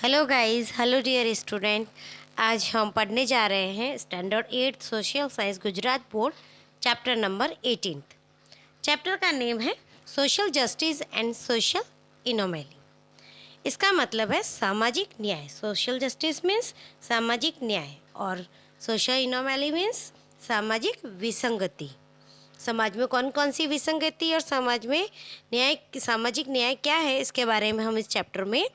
Hello guys, hello dear student. आज हम पढ़ने जा रहे हैं standard 8 social science Gujarat board chapter number 18। Chapter का नेम है social justice and social anomaly. इसका मतलब है सामाजिक न्याय। सोशल जस्टिस मीन्स सामाजिक न्याय और सोशल इनोमैली मीन्स सामाजिक विसंगति। समाज में कौन कौन सी विसंगति और समाज में न्याय, सामाजिक न्याय क्या है, इसके बारे में हम इस चैप्टर में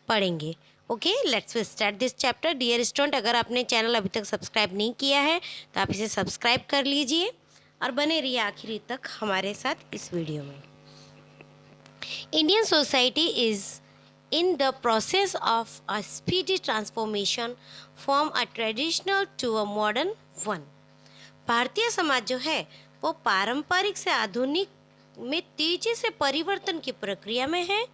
पढ़ेंगे। Okay, let's start this chapter. Dear student, अगर आपने चैनल अभी तक सब्सक्राइब नहीं किया है तो आप इसे सब्सक्राइब कर लीजिए और बने रहिए आखिरी तक हमारे साथ इस वीडियो में। Indian society is in the process of a speedy transformation from a traditional to a modern one। Bharatiya Samaj जो है वो पारंपरिक से आधुनिक में तेजी से परिवर्तन की प्रक्रिया में है।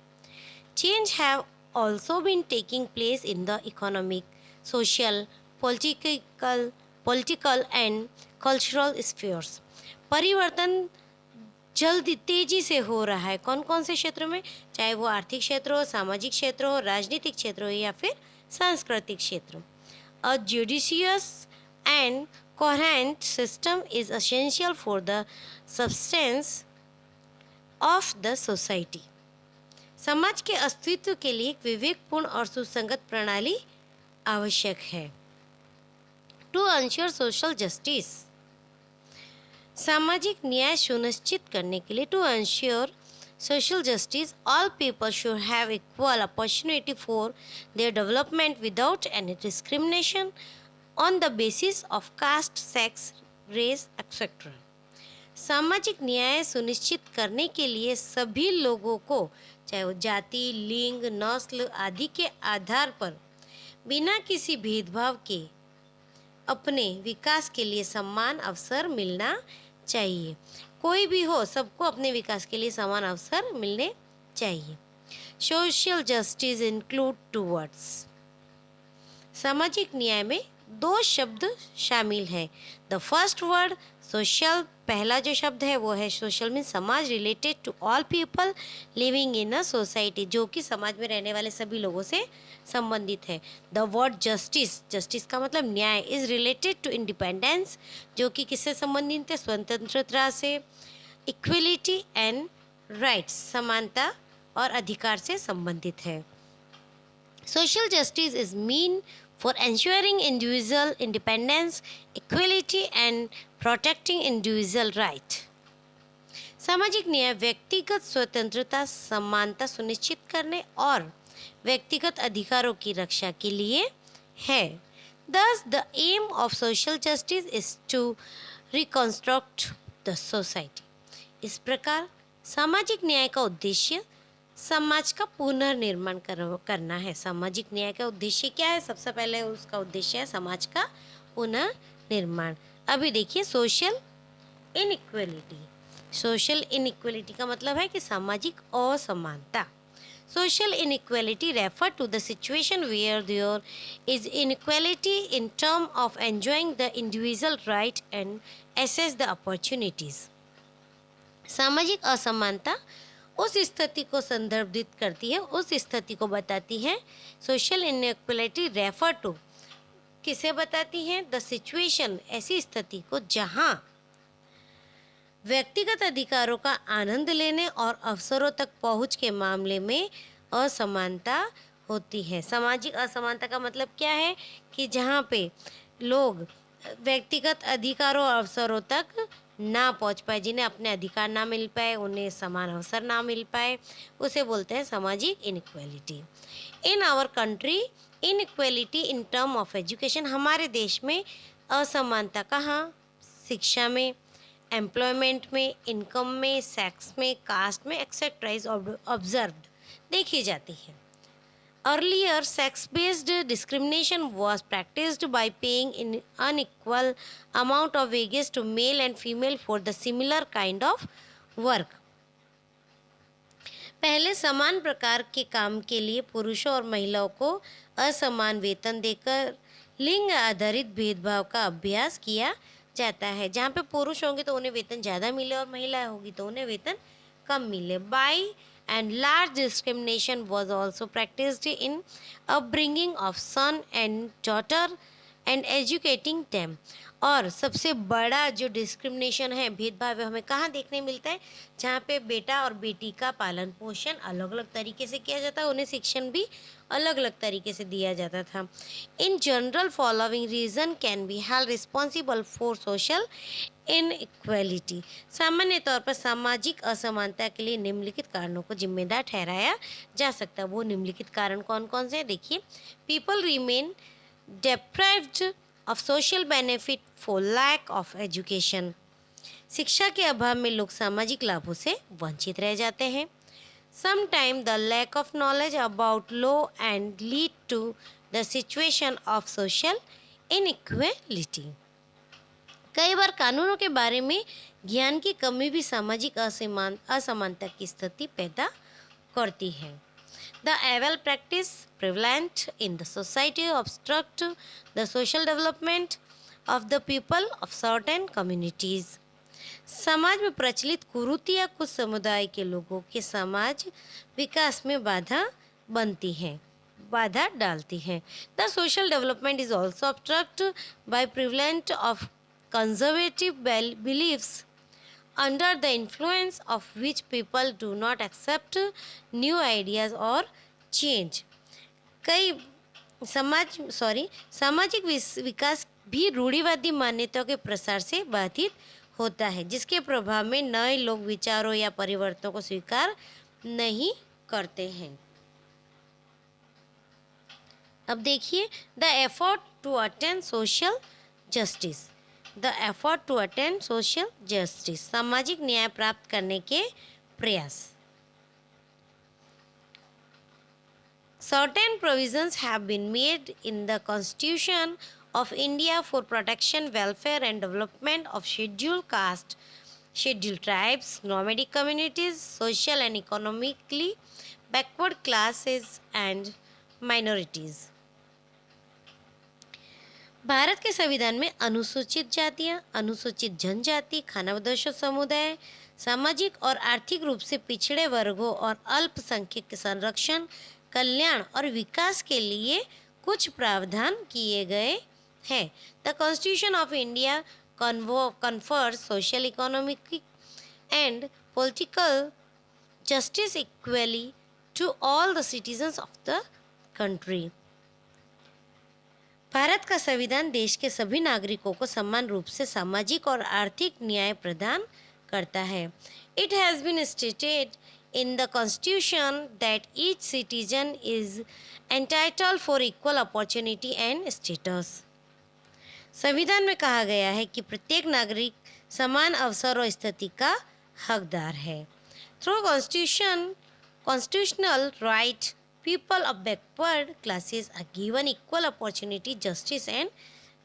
Change have also been taking place in the economic, social, political and cultural spheres। परिवर्तन जल्दी तेजी से हो रहा है। कौन कौन से क्षेत्र में, चाहे वो आर्थिक क्षेत्र हो, सामाजिक क्षेत्र हो, राजनीतिक क्षेत्र हो या फिर सांस्कृतिक क्षेत्र। A judicious and coherent system is essential for the substance of the society। समाज के अस्तित्व के लिए एक विवेकपूर्ण और सुसंगत प्रणाली आवश्यक है। टू अंश्योर सोशल जस्टिस, सामाजिक न्याय सुनिश्चित करने के लिए, to ensure social justice all people should have equal opportunity for their development without any discrimination on the basis of caste, sex, race etcetera. सामाजिक न्याय सुनिश्चित करने के लिए सभी लोगों को, चाहे वो जाति, लिंग, नस्ल आदि के आधार पर बिना किसी भेदभाव के अपने विकास के लिए समान अवसर मिलना चाहिए। कोई भी हो, सबको अपने विकास के लिए समान अवसर मिलने चाहिए। Social justice include two words, सामाजिक न्याय में दो शब्द शामिल हैं। द फर्स्ट वर्ड सोशल, पहला जो शब्द है वो है सोशल मीन समाज, related to all people living in a society, जो कि समाज में रहने वाले सभी लोगों से संबंधित है। द वर्ड जस्टिस, जस्टिस का मतलब न्याय, इज रिलेटेड टू इंडिपेंडेंस, जो कि किससे संबंधित है, स्वतंत्रता से। इक्वलिटी एंड राइट्स, समानता और अधिकार से संबंधित है। Social justice is mean for ensuring individual independence, equality and protecting individual right। सामाजिक न्याय व्यक्तिगत स्वतंत्रता, समानता सुनिश्चित करने और व्यक्तिगत अधिकारों की रक्षा के लिए है। Thus, the aim of social justice is to reconstruct the society। इस प्रकार सामाजिक न्याय का उद्देश्य समाज का पुनर्निर्माण करना है। सामाजिक न्याय का उद्देश्य क्या है? सबसे पहले उसका उद्देश्य है समाज का पुनर्निर्माण। अभी देखिए सोशल इनइक्वलिटी। सोशल इनइक्वलिटी का मतलब है कि सामाजिक असमानता। Social inequality refer to the situation where there is inequality in term of enjoying the individual right and access the opportunities. सामाजिक असमानता उस स्थिति को संदर्भित करती है, उस स्थिति को बताती है। सोशल इनइक्वलिटी रेफर टू किसे बताती है? द सिचुएशन, ऐसी स्थिति को जहां व्यक्तिगत अधिकारों का आनंद लेने और अवसरों तक पहुंच के मामले में असमानता होती है। सामाजिक असमानता का मतलब क्या है? कि जहां पे लोग व्यक्तिगत अधिकारों और अवसरों तक ना पहुंच पाए, जिन्हें अपने अधिकार ना मिल पाए, उन्हें समान अवसर ना मिल पाए, उसे बोलते हैं सामाजिक inequality. In our country inequality in term of education, हमारे देश में असमानता कहाँ? शिक्षा में, एम्प्लॉयमेंट में, इनकम में, सेक्स में, कास्ट में एक्सेट्रा इज ऑब्जर्व्ड, देखी जाती है। Earlier, sex-based discrimination was practiced by paying an unequal amount of wages to male and female for the similar kind of work। पहले समान प्रकार के काम के लिए पुरुषों और महिलाओं को असमान वेतन देकर लिंग आधारित भेदभाव का अभ्यास किया जाता है। जहाँ पे पुरुष होंगे तो उन्हें वेतन ज़्यादा मिले और महिला होगी तो उन्हें वेतन कम मिले। By and large discrimination was also practiced in upbringing of son and daughter and educating them. और सबसे बड़ा जो डिस्क्रिमिनेशन है, भेदभाव है, हमें कहाँ देखने मिलता है? जहाँ पे बेटा और बेटी का पालन पोषण अलग अलग तरीके से किया जाता है, उन्हें शिक्षण भी अलग अलग तरीके से दिया जाता था. In general following reason can be held responsible for social inequality. सामान्य तौर पर सामाजिक असमानता के लिए निम्नलिखित कारणों को जिम्मेदार ठहराया जा सकता है. वो निम्नलिखित कारण कौन कौन से हैं? देखिए, people remain deprived of social benefit for lack of education. शिक्षा के अभाव में लोग सामाजिक लाभों से वंचित रह जाते हैं. Sometimes the lack of knowledge about law and lead to the situation of social inequality. कई बार कानूनों के बारे में ज्ञान की कमी भी सामाजिक असमानता की स्थिति पैदा करती है. The evil practice prevalent in the society obstruct the social development of the people of certain communities. समाज में प्रचलित कुरीतियां कुछ समुदाय के लोगों के समाज विकास में बाधा डालती हैं. The social development is also obstructed by prevalent of conservative beliefs under the influence of which people do not accept new ideas or change. कई सामाजिक विकास भी रूढ़िवादी मान्यताओं के प्रसार से बाधित होता है, जिसके प्रभाव में नए लोग विचारों या परिवर्तनों को स्वीकार नहीं करते हैं. अब देखिए, the effort to attain social justice. The effort to attain social justice, सामाजिक न्याय प्राप्त करने के प्रयास. Certain provisions have been made in the Constitution of India for protection, welfare and development of scheduled caste, scheduled tribes, nomadic communities, social and economically backward classes and minorities. Bharat के संविधान में अनुसूचित जातियां, अनुसूचित जनजाति, खानाबदोश समुदाय, सामाजिक और आर्थिक रूप से पिछड़े वर्गों और अल्पसंख्यक के संरक्षण, कल्याण और विकास के लिए कुछ प्रावधान किए गए हैं. The constitution of India confers social, economic and political justice equally to all the citizens of the country. Bharat का संविधान देश के सभी नागरिकों को समान रूप से सामाजिक और आर्थिक न्याय प्रदान करता है. It has been stated in the Constitution that each citizen is entitled for equal opportunity and status. संविधान में कहा गया है कि प्रत्येक नागरिक समान अवसर और स्थिति का हकदार है. Through constitutional right, people of backward classes are given equal opportunity, justice and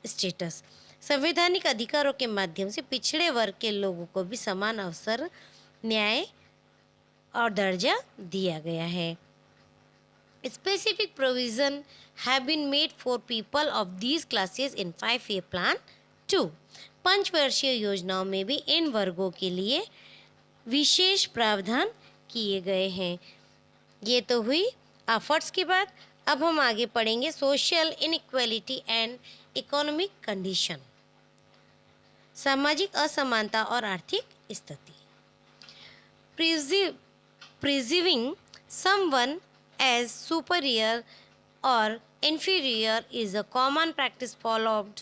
status. संवैधानिक अधिकारों के माध्यम से पिछड़े वर्ग के लोगों को भी समान अवसर, न्याय और दर्जा दिया गया है. Specific provision have been made for people of these classes in 5-year plan 2. पंचवर्षीय योजनाओं में भी इन वर्गों के लिए विशेष प्रावधान किए गए हैं. ये तो हुई एफर्ट्स की बात. अब हम आगे पढ़ेंगे social inequality and economic condition, सामाजिक असमानता और आर्थिक स्थिति. Perceiving someone as superior or inferior is a common practice followed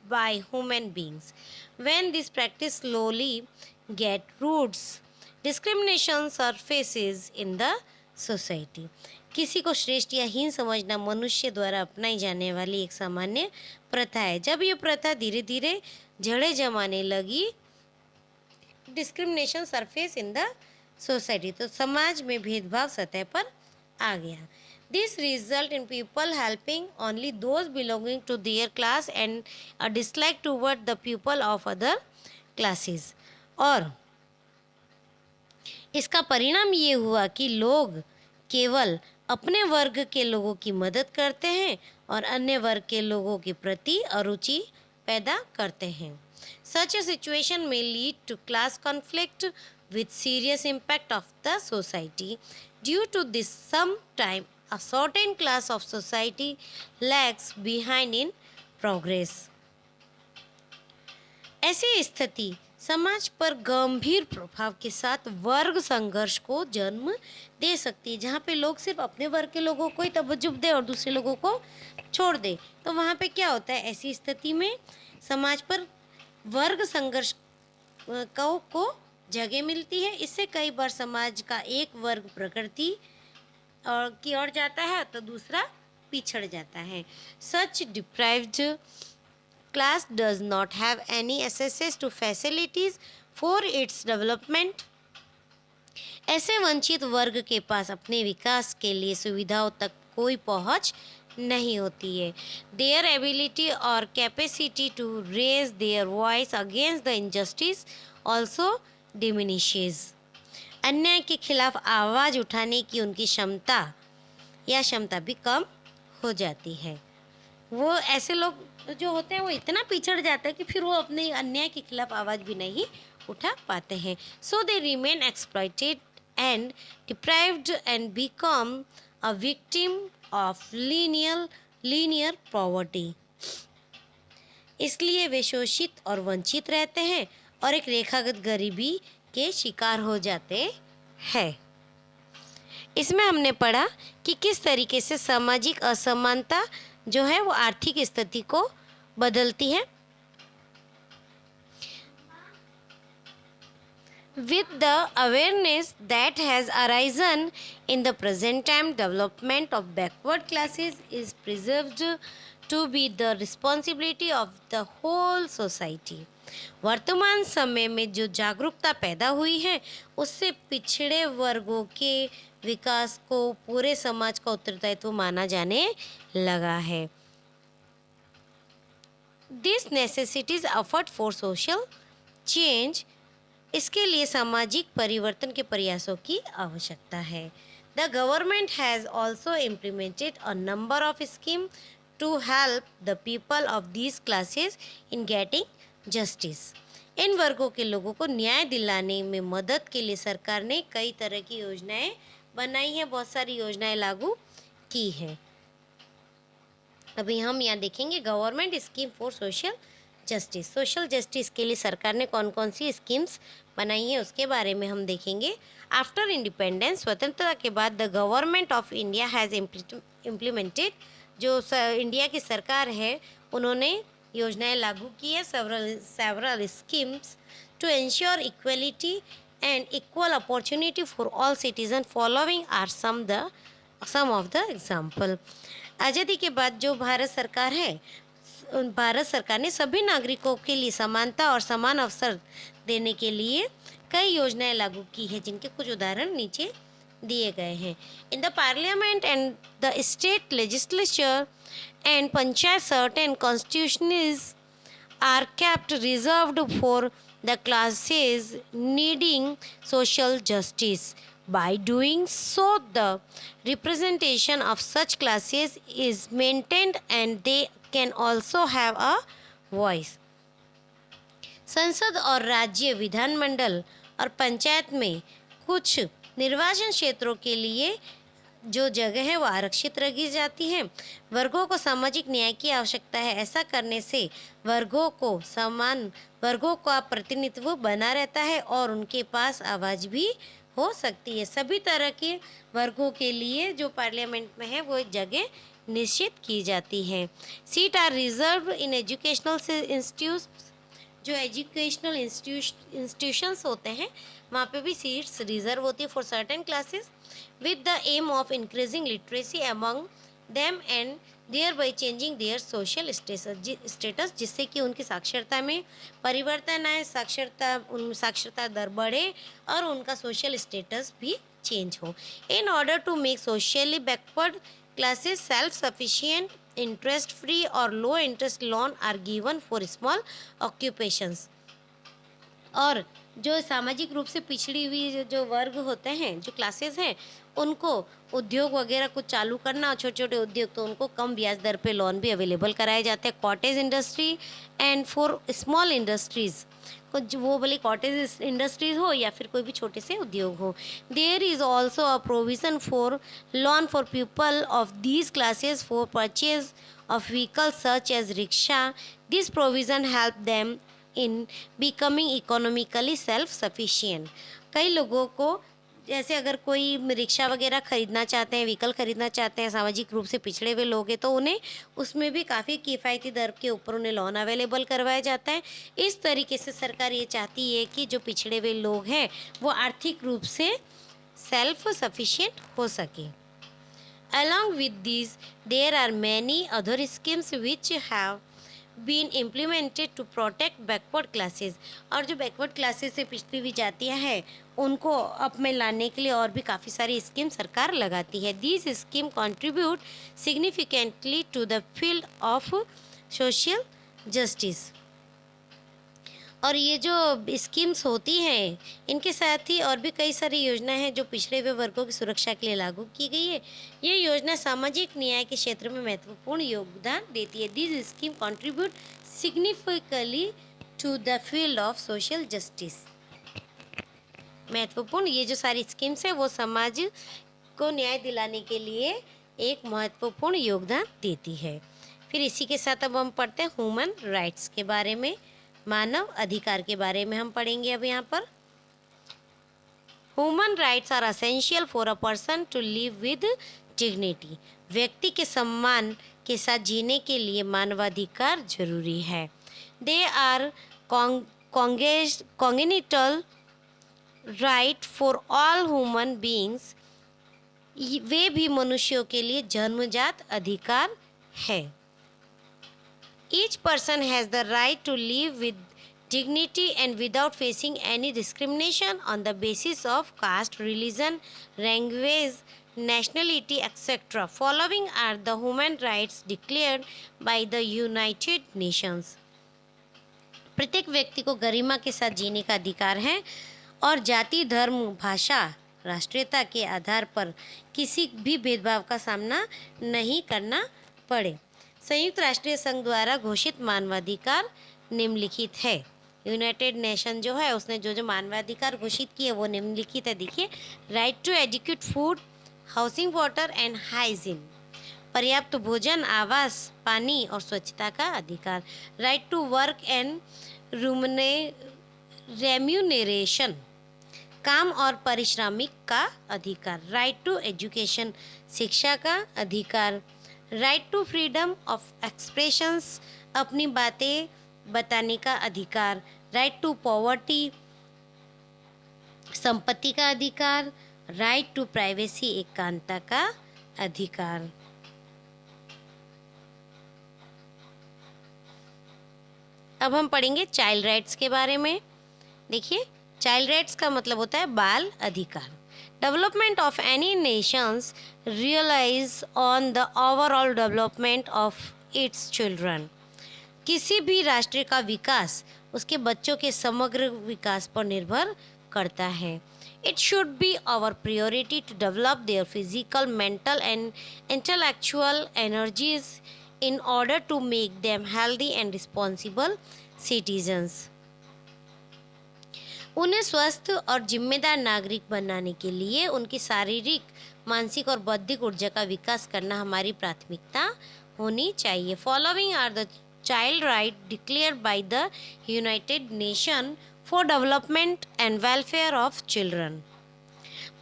by human beings. When this practice slowly gets roots, discrimination surfaces in the society. किसी को श्रेष्ठ या हीन समझना मनुष्य द्वारा अपनाई जाने वाली एक सामान्य प्रथा है. जब ये प्रथा धीरे धीरे जड़ें जमाने लगी, discrimination surface in the society, तो समाज में भेदभाव सतह पर आ गया. This result in people helping only those belonging to their class and a dislike toward the people of other classes. और इसका परिणाम ये हुआ कि लोग केवल अपने वर्ग के लोगों की मदद करते हैं और अन्य वर्ग के लोगों के प्रति अरुचि पैदा करते हैं. Such a situation may lead to class conflict with serious impact of the society. Due to this, sometime a certain class of society lags behind in progress. ऐसी स्थिति समाज पर गंभीर प्रभाव के साथ वर्ग संघर्ष को जन्म दे सकती है, जहाँ पे लोग सिर्फ अपने वर्ग के लोगों को ही तवज्जो दे और दूसरे लोगों को छोड़ दे। तो वहाँ पे क्या होता है, ऐसी स्थिति में समाज पर वर्ग संघर्ष को जगह मिलती है। इससे कई बार समाज का एक वर्ग प्रकृति और की ओर जाता है तो दूसरा पिछड़ जाता है। सच deprived class does not have any access to facilities for its development. ऐसे वंचित वर्ग के पास अपने विकास के लिए सुविधाओं तक कोई पहुंच नहीं होती है। Their ability or capacity to raise their voice against the injustice also diminishes. अन्याय के खिलाफ आवाज उठाने की उनकी क्षमता भी कम हो जाती है। वो ऐसे लोग जो होते हैं वो इतना पिछड़ जाते हैं कि फिर वो अपने अन्याय के खिलाफ आवाज़ भी नहीं उठा पाते हैं। So they remain exploited and deprived and become a victim of linear poverty. इसलिए वे शोषित और वंचित रहते हैं और एक रेखागत गरीबी के शिकार हो जाते हैं। इसमें हमने पढ़ा कि किस तरीके से सामाजिक असमानता जो है वो आर्थिक स्थिति को बदलती है। With the awareness that has arisen in the present time, development of backward classes is preserved to be the responsibility of the whole society. वर्तमान समय में जो जागरूकता पैदा हुई है उससे पिछड़े वर्गों के विकास को पूरे समाज का उत्तरदायित्व माना जाने लगा है। This necessitates effort for social change. इसके लिए सामाजिक परिवर्तन के प्रयासों की आवश्यकता है। The government has also implemented a number of schemes to help the people of these classes in getting justice. इन वर्गों के लोगों को न्याय दिलाने में मदद के लिए सरकार ने कई तरह की योजनाएं बनाई हैं, बहुत सारी योजनाएं लागू की हैं। अभी हम यहाँ देखेंगे government scheme for social justice. Social justice के लिए सरकार ने कौन कौन सी स्कीम्स बनाई हैं उसके बारे में हम देखेंगे। आफ्टर इंडिपेंडेंस, स्वतंत्रता के बाद, the government of India has implemented, जो इंडिया की सरकार है उन्होंने योजनाएं लागू की है, several schemes to ensure equality and equal opportunity for all citizen. Following are some of the example. आज़ादी के बाद जो भारत सरकार है, भारत सरकार ने सभी नागरिकों के लिए समानता और समान अवसर देने के लिए कई योजनाएं लागू की है, जिनके कुछ उदाहरण नीचे दिए गए हैं। In the parliament and the state legislature and panchayat certain constitutions are kept reserved for the classes needing social justice. By doing so, the representation of such classes is maintained and they can also have a voice. संसद और राज्य विधानमंडल और पंचायत में कुछ निर्वाचन क्षेत्रों के लिए जो जगह है वो आरक्षित रखी जाती है। वर्गों को सामाजिक न्याय की आवश्यकता है। ऐसा करने से वर्गों का प्रतिनिधित्व बना रहता है और उनके पास आवाज़ भी हो सकती है। सभी तरह के वर्गों के लिए जो पार्लियामेंट में है वो एक जगह निश्चित की जाती है। Seat are reserve in educational institute, जो एजुकेशनल इंस्टीट्यूशंस होते हैं वहाँ पे भी सीट्स रिजर्व होती है for certain classes with the aim of increasing literacy among them and thereby changing their social status, जिससे कि उनकी साक्षरता में परिवर्तन आए, साक्षरता दर बढ़े और उनका सोशल स्टेटस भी चेंज हो। In order to make socially backward classes self sufficient, interest free और low interest loan are given for small occupations. और जो सामाजिक रूप से पिछड़ी हुई जो वर्ग होते हैं, जो क्लासेस हैं, उनको उद्योग वगैरह कुछ चालू करना, छोटे-छोटे उद्योग, तो उनको कम ब्याज दर पे लोन भी अवेलेबल कराए जाते हैं। Cottage industry and for small industries, कुछ वो भले कॉटेज इंडस्ट्रीज़ हो या फिर कोई भी छोटे से उद्योग हो। There is also a provision for loan for people of these classes for purchase of vehicles such as rickshaw. This provision help them in becoming economically self-sufficient. कई लोगों को, जैसे अगर कोई रिक्शा वगैरह खरीदना चाहते हैं, व्हीकल खरीदना चाहते हैं, सामाजिक रूप से पिछड़े हुए लोग हैं, तो उन्हें उसमें भी काफ़ी किफ़ायती दर के ऊपर उन्हें लोन अवेलेबल करवाया जाता है। इस तरीके से सरकार ये चाहती है कि जो पिछड़े हुए लोग हैं वो आर्थिक रूप से सेल्फ सफिशिएंट हो सके। Along with these, there are many other schemes which have been implemented to protect backward classes. और जो बैकवर्ड क्लासेस से पिछड़ी हुई जातियाँ हैं उनको अप में लाने के लिए और भी काफ़ी सारी स्कीम सरकार लगाती है। These scheme contribute significantly to the field of social justice. और ये जो स्कीम्स होती हैं, इनके साथ ही और भी कई सारी योजनाएं हैं जो पिछड़े हुए वर्गों की सुरक्षा के लिए लागू की गई है। ये योजना सामाजिक न्याय के क्षेत्र में महत्वपूर्ण योगदान देती है। This scheme contribute significantly to the field of social justice. महत्वपूर्ण ये जो सारी स्कीम्स हैं वो समाज को न्याय दिलाने के लिए एक महत्वपूर्ण योगदान देती है। फिर इसी के साथ अब हम पढ़ते हैं ह्यूमन राइट्स के बारे में, मानव अधिकार के बारे में हम पढ़ेंगे अब यहाँ पर। Human rights are essential for a person to live with dignity. व्यक्ति के सम्मान के साथ जीने के लिए मानवाधिकार जरूरी है। They are congenital right for all human beings. वे भी मनुष्यों के लिए जन्मजात अधिकार है। Each person has the right to live with dignity and without facing any discrimination on the basis of caste, religion, language, nationality, etc. Following are the human rights declared by the United Nations. प्रत्येक व्यक्ति को गरिमा के साथ जीने का अधिकार है और जाति, धर्म, भाषा, राष्ट्रीयता के आधार पर किसी भी भेदभाव का सामना नहीं करना पड़े। संयुक्त राष्ट्रीय संघ द्वारा घोषित मानवाधिकार निम्नलिखित है। यूनाइटेड नेशन जो है उसने जो जो मानवाधिकार घोषित किए वो निम्नलिखित है। देखिए, right to educate, food, housing, water and hygiene, पर्याप्त भोजन, आवास, पानी और स्वच्छता का अधिकार। Right to work and remuneration, काम और पारिश्रमिक का अधिकार। राइट टू एजुकेशन, शिक्षा का अधिकार। Right to freedom of expressions, अपनी बातें बताने का अधिकार। राइट टू पॉवर्टी, संपत्ति का अधिकार। राइट टू प्राइवेसी, एकांतता का अधिकार। अब हम पढ़ेंगे चाइल्ड राइट्स के बारे में। देखिए, चाइल्ड राइट्स का मतलब होता है बाल अधिकार। Development of any nations relies on the overall development of its children. किसी भी राष्ट्र का विकास उसके बच्चों के समग्र विकास पर निर्भर करता है। It should be our priority to develop their physical, mental and intellectual energies in order to make them healthy and responsible citizens. उन्हें स्वस्थ और जिम्मेदार नागरिक बनाने के लिए उनकी शारीरिक, मानसिक और बौद्धिक ऊर्जा का विकास करना हमारी प्राथमिकता होनी चाहिए। Following are the child right declared by the united nation for development and welfare of children.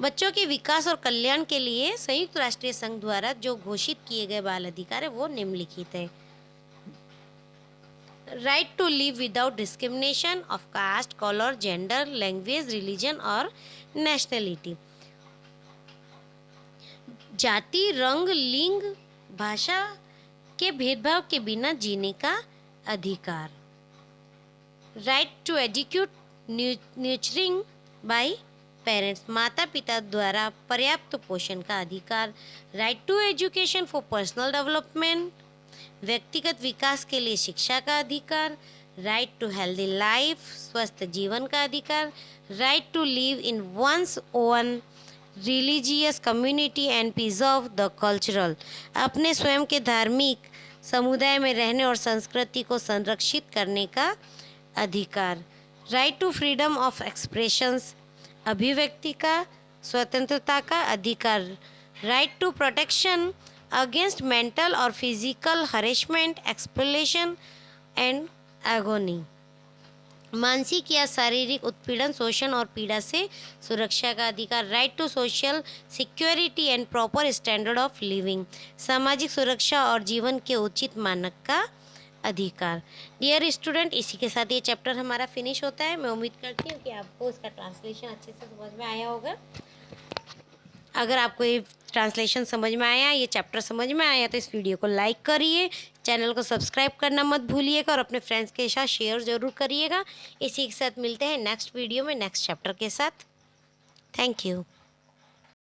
बच्चों के विकास और कल्याण के लिए संयुक्त राष्ट्रीय संघ द्वारा जो घोषित किए गए बाल अधिकार है वो निम्नलिखित है। Right to live without discrimination of caste, colour, gender, language, religion और नेशनलिटी। जाति, रंग, लिंग, भाषा के भेदभाव के बिना जीने का अधिकार। Right to educate, nurturing by parents, माता पिता द्वारा पर्याप्त पोषण का अधिकार। Right to education for personal development, व्यक्तिगत विकास के लिए शिक्षा का अधिकार। राइट टू हेल्दी लाइफ, स्वस्थ जीवन का अधिकार, right to live in one's own religious community and preserve the cultural, अपने स्वयं के धार्मिक समुदाय में रहने और संस्कृति को संरक्षित करने का अधिकार, right to freedom of expressions, अभिव्यक्ति का स्वतंत्रता का अधिकार, right to protection against mental और physical harassment, exploitation and agony, मानसिक या शारीरिक उत्पीड़न, शोषण और पीड़ा से सुरक्षा का अधिकार, right to social security and proper standard of living, सामाजिक सुरक्षा और जीवन के उचित मानक का अधिकार। डियर स्टूडेंट, इसी के साथ ये चैप्टर हमारा फिनिश होता है। मैं उम्मीद करती हूँ कि आपको इसका ट्रांसलेशन अच्छे से समझ में आया होगा। अगर आपको ये ट्रांसलेशन समझ में आया, ये चैप्टर समझ में आया, तो इस वीडियो को लाइक करिए, चैनल को सब्सक्राइब करना मत भूलिएगा और अपने फ्रेंड्स के साथ शेयर ज़रूर करिएगा। इसी के साथ मिलते हैं नेक्स्ट वीडियो में नेक्स्ट चैप्टर के साथ। Thank you.